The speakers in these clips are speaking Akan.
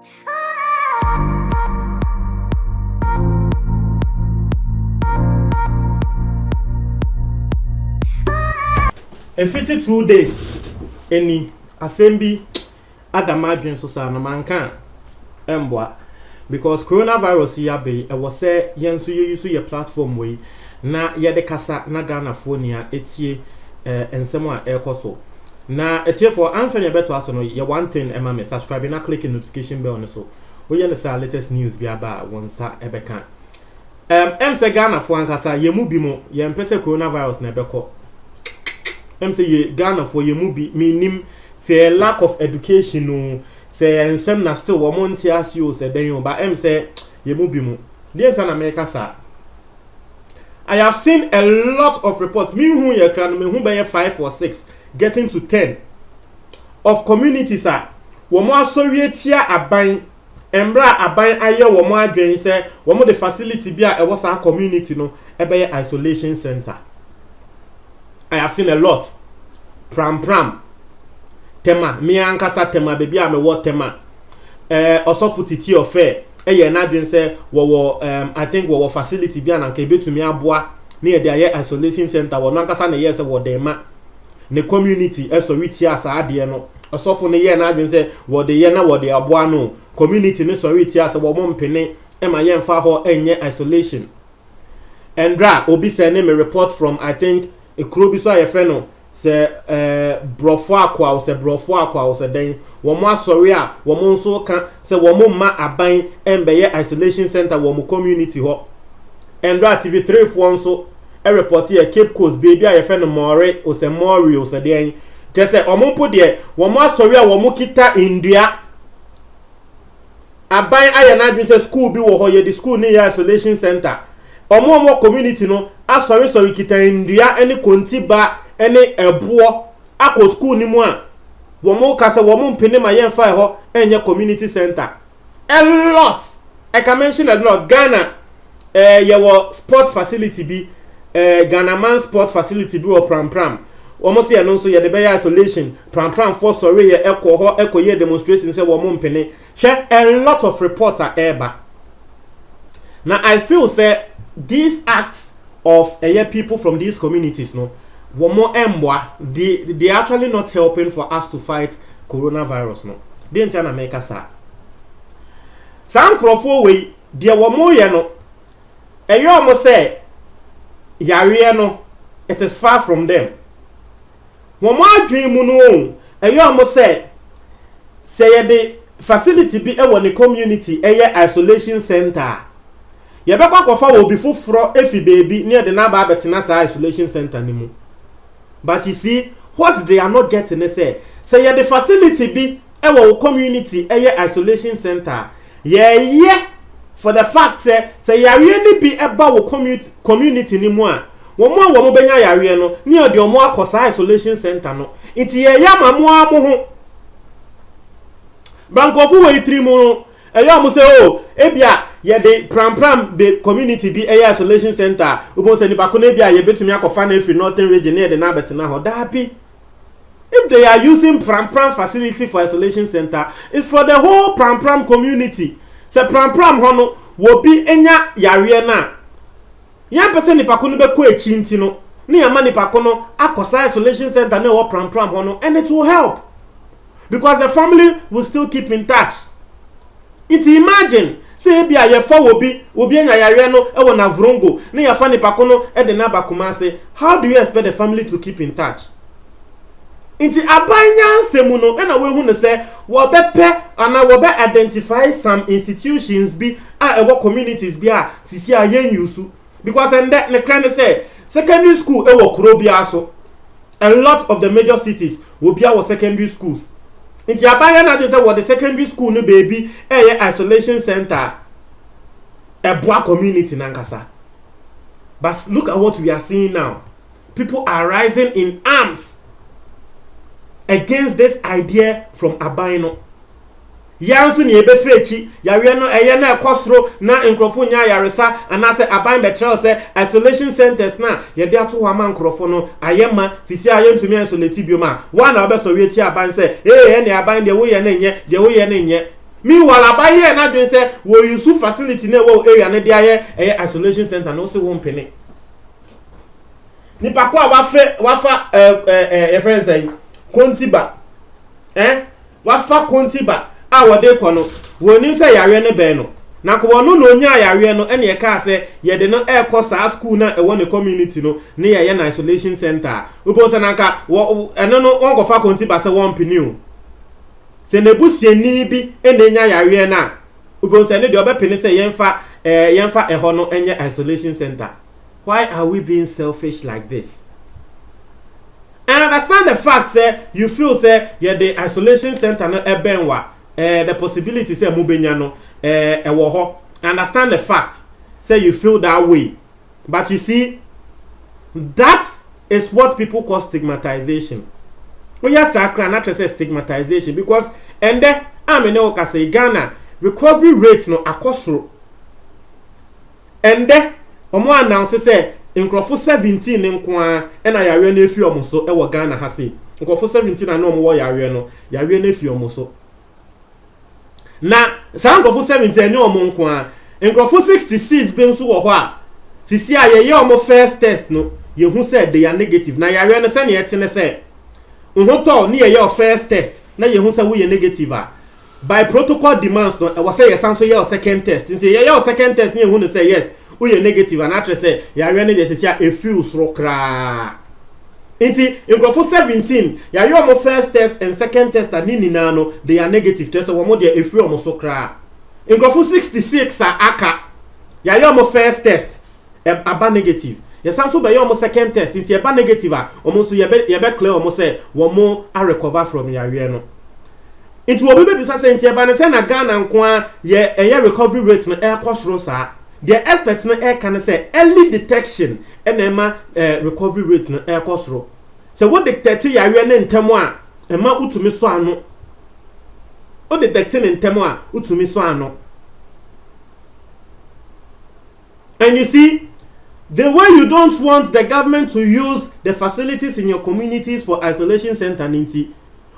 A 52 days any assembly Adamadrin so sa na manka emboa because coronavirus here be e was say yenso ye use your platform way na ye de kasa na Ghana phone ya etie ensemo a ekoso na etie for answer ye beto aso no ye one thing ema me subscribe na click notification bell on so we ye say latest news bi aba wonsa ebeka say Ghana for ankasa ye mu bi mo ye mpese coronavirus na ebeko say ye Ghana for ye mu bi minim say lack of education no say ensem na still wo monti asio say den yo ba say ye mu bi mo the entire America sir. I have seen a lot of reports me who ye kran me who be 5 or 6 getting to 10 of communities are wo mo asori tia aban embra aban aye wo mo adwen say wo mo the facility bia e wo sa community no e be isolation center. I have seen a lot. Pram tema me ankasa tema baby a me wo tema osofu titi ofe eye na dwen say wo I think wo facility bia na nka betumi aboa na ye dey isolation center wo ankasa na ye say wo dey ma ne community sorry asa ade no osofu ne ye na dwen say wo dey ye na wo dey aboa no community ne sorry asa wo mo mpene e ma ye mfa ho enye isolation endra obi say ne me report from I think a krobi so aye fe no se brofo akwa o se den wo mo asori a wo mo nso ka se wo mo ma aban embeye isolation center wo mo community ho endra TV3 fo nso e report here Cape Coast baby aye fe no more o se den je se o mo mpo de wo mo asori a wo mo kita India aban aye na dwen se school bi wo ho ye the school ni isolation center omo community no asori kita India any kontiba any ebo akọ school ni mu a wo mo ka se wo mo mpene ma yen fa ho enye community center a lot I can mention a lot. Ghana ye wo sports facility bi Ghana man sports facility bi wo pram almost here no so ye de be isolation pram for sorry ye ekọ ye demonstration say wo mo mpene share a lot of reporter eba. Now I feel say these acts of people from these communities no they actually not helping for us to fight coronavirus no they enter na make us some crofo we dia womo ye no almost say yare no it is far from them womo adwen mu no almost say the facility be e won the community isolation center. You better kofa will be fufro efi baby near the naba betina isolation center nimu. But you see, what they are not getting is say the facility be our community isolation center. Yeah, for the fact say ya really be about community nimu. Wo benya ya no near the omo akosa isolation center no. Iti ye ya mamu amu. Bankofu we 3 mu mo say oh ebia ye de pram the community be isolation center ubo say ni bako na ebia ye betumi akofa na efi northern region near the na betina ho dabi. If they are using pram facility for isolation center, it's for the whole pram community. Say pram ho no wo bi enya yare na yan person ni bako no be ko echi nti no ni ama ni bako no akosa isolation center na wo pram ho no, and it will help because the family will still keep in touch. Imagine say bia ye fa obi enya yare no e wona vrongo na ya fa ni pakono e de na bakuma say how do you expect the family to keep in touch? Abanya nsemu no e na we hu ne say wo bepe ana wo be identify some institutions bi a ewo communities bi a sisi a yen yusu because and that ne kind say secondary school e wo kuro bi aso a lot of the major cities will be our secondary schools. Abaya na just say what the secondary school no baby isolation center a black community nankasa. But look at what we are seeing now. People are rising in arms against this idea from Abaino. Yansu ni ebe fechi yare no na ekosro na nkrofo nya yaresa anase aban betrel say isolation centers na ye de ato wama nkrofo no ayema sisi ayentumi isolate bioma one na obeso wieti aban say ne aban de wo ye na nye meanwhile abaye na dwen say wo use facility na wo area na dia ye isolation center no se won pene nipa kwa wafa your friends say kontiba wafa kontiba a wode kono wonim say yare ne be no na ko wono no nya yare no ene ye ka say ye de no sa school na e won community no ne ye na isolation center ubo se nanka eno no won go fa kontiba say won pini o se nebusieni bi ene nya yare na ubo se ne de obepene say yemfa eho no enye isolation center. Why are we being selfish like this? I understand the fact say you feel say the isolation center no ebenwa the possibility say mubenya no ewo ho. I understand the fact say you feel that way. But you see, that is what people call stigmatization. We yes sakra not say stigmatization because and there ka say Ghana recovery rate no akosro. And there omo announce say nkrofo 17 nko a na yare na efi omo so e wo Ghana ha sei nkrofo 17 na omo wo yare no yare na efi omo so na sa nkrofo 17 ne omo nko a nkrofo 66 be nso wo ho a sisi a ye omo first test no ye hu say they are negative na yare no say na yete ne say nhoto ne ye first test na ye hu say wo ye negative a by protocol demands no e wo say ye san so ye second test nti ye second test ne hu ne say yes we negative and after say ya we need say a feels rokra inti nkrofo 17 ya yo mo first test and second test ani na no they are negative test wo mo dey efiri omo so kra nkrofo 66 aka ya yo mo first test aba negative ya sanso be yo mo second test inti aba negative a omo so ye be clear omo say wo mo a recover from ya we no inti obi be bisa say inti aba ne say na Ghana nko a ye recovery rate no e kosoro sa. The experts no can say early detection and recovery rate no air cosro. So what detect ya we na ntemo a ema utumi so ano. O detecting ntemo a utumi so ano. And you see, the way you don't want the government to use the facilities in your communities for isolation center ninti.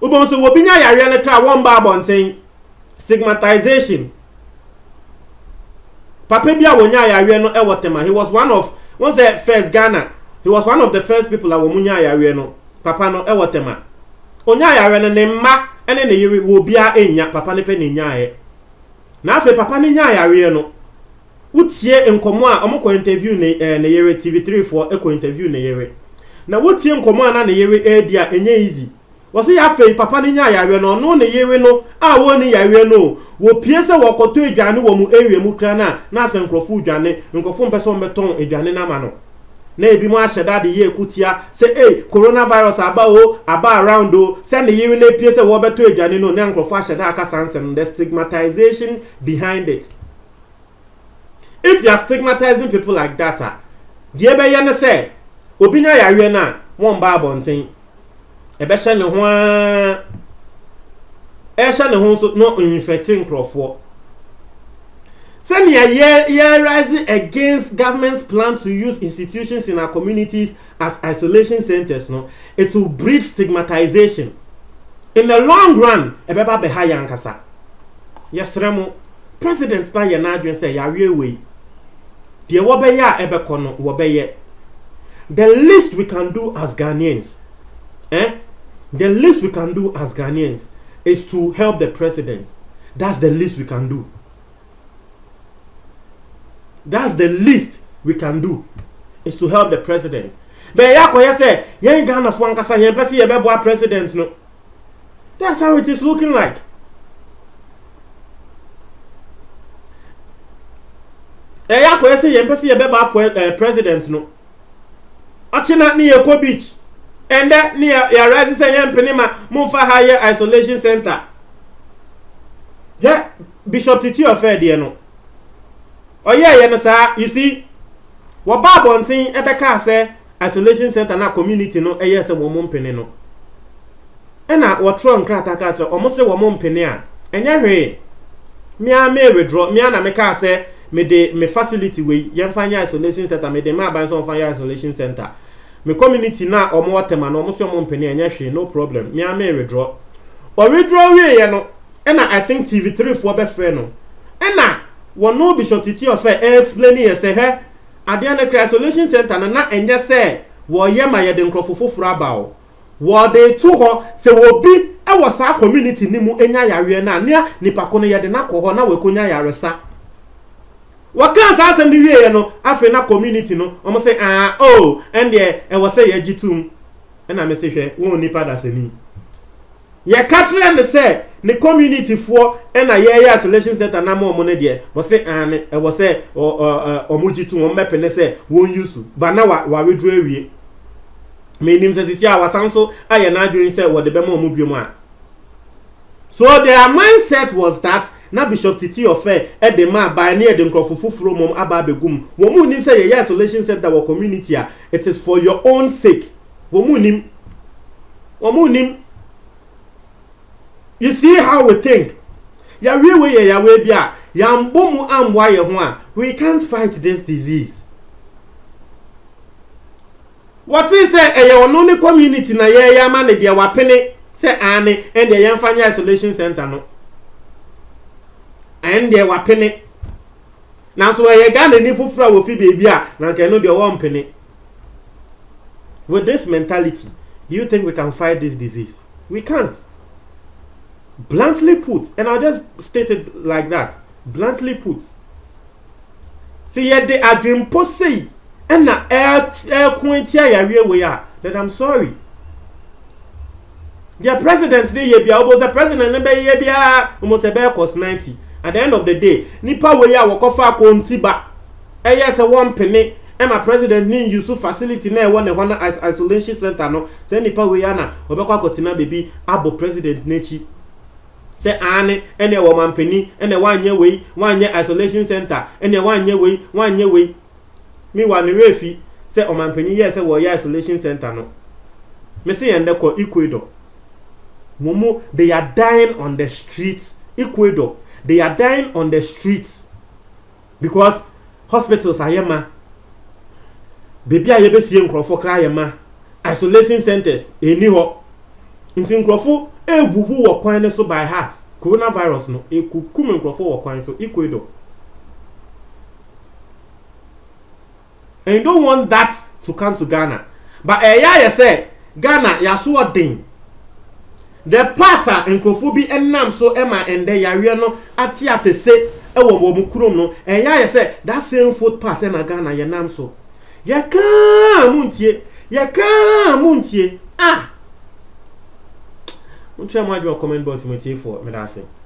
Ubon so wobinya ya we na tra won ba bonten stigmatization. Papa bia wonya yawe no ewotema. He was one of the first Ghana. He was one of the first people that wonya yawe no. Papa no ewotema. Onya yawe no ne mma ene ne yiri wo bia enya papa ne pe ne nyae. Na afi papa ne nya yawe no. Utie nkomo a omko interview ne yere TV3 for eko interview ne yere. Na wotie nkomo na ne yere dia enye easy. Wose ya fei papa ni nya yawe no ne yewe no a wo ni yawe no wo pie se wo koto edwane wo mu ewie mu kra na asenkrofo udwane nkofo mpeso mbeton edwane na ma no na ebi mu ahyeda de ye kutia se coronavirus aba around se ne yewe na pie se wo beto edwane no na nkofo ahyeda aka sansen the stigmatization behind it. If you are stigmatizing people like that die be ye ne se obi nya yawe na won ba abonten ebe hye ne ho ne ho so no infecting crofo. Say ye rising against government's plan to use institutions in our communities as isolation centers no, it will breed stigmatization. In the long run ebeba be high yankasa. Yes remo president na ye na adwen say ya we de wo be ya ebe kono wo be ye. The least we can do as Ghanaians the least we can do as Ghanaians is to help the president. That's the least we can do. That's the least we can do is to help the president. But ya say yen Ghana fo ankasa yen pese ye bebo president no. That's how it is looking like. Ya say yen pese ye bebo president no. Achina ni Eko Beach. And that near ya rise say yen penima mumfa higher isolation center. Yeah, Bishop Titi affair there no. Oh yeah, no sir. You see, what Babon thing ebeka say isolation center na community no yes a woman penny no. And na what wrong krata say almost a woman penny a. Enya hwe. Me a me withdraw me na make say me facility we yen fanya isolation center me de ma ban so fanya isolation center. Me community na omo watema na omo so omo mpeni enya hwe no problem me am withdraw or withdraw we ye no ɛna I think TV3 for be friend no ɛna wɔn no Bishop Titi of explain here say he adeɛ no isolation center na enye say wɔyɛ ma yɛ de nkrɔfo foforo aba wo de to ho se obi ɛwɔ saa community ni mu enya yare na nea nipa ko no yɛ de na kɔ ho na wekonya yare sa waka sa asɛm de wie no afi na community no ɔmo say ɛnde ɛwɔ sɛ yɛ gitum ɛna me se hwɛ wo nipa da sani yɛ katre ne sɛ ne community for ɛna yɛ isolation center na mo ne de wɔ se ɛwɔ sɛ ɔmo gitum ɔmo mɛpɛ sɛ won use ba na wa wedru awie me nim sɛ sisi a wasan so ayɛ na adwene sɛ wɔde bɛma ɔmo biom a so their mindset was that na Bishop Titi of de ma ba ne de nkrofo foforo mom aba begum wo mu nim say ye isolation center wo community a it is for your own sake wo mu nim you see how we think ya we ya we bia ya mbomu amwa ye ho a we can't fight this disease. What is say e ono ne community na ye ya ma ne de wapene say ane and the yemfanya isolation center no and they were penny. Now, so I got a new fufra with baby, now can know the one penny. With this mentality, do you think we can fight this disease? We can't. Bluntly put, and I'll just state it like that. Bluntly put. See, yet they are dream posse, and na air quentia ya we are. That I'm sorry. Their president, they almost a president, almost a bear cost 90. At the end of the day, nipa we ya wakofa konti ba. Yes, a 1 penny. And my president ni use facility na one isolation center no. Say nipa we ya na obekwa kotina baby abo president nechi. Say ane ene wo man penny ene wanye isolation center ene wanye we. Me wan refi say o man penny yes say wo ya isolation center no. Me say ende ko Ecuador. Momo they are dying on the streets. Ecuador. They are dying on the streets because hospitals are yema. Baby a yebe sie nkrofo kra yema. Isolation centers eni ho. Nti nkrofo egugu wo kwan ne so by heart. Coronavirus no ekukum nkrofo wo kwan so Ecuador. And you don't want that to come to Ghana. But ya say Ghana ya so odin. The part nkrofo bi enam so ema ende yare no ate se ewo wo mukurom no ya say that same foot part na Ghana ye nam so ye ka muntie ah unche ma jo comment box me tie for me da say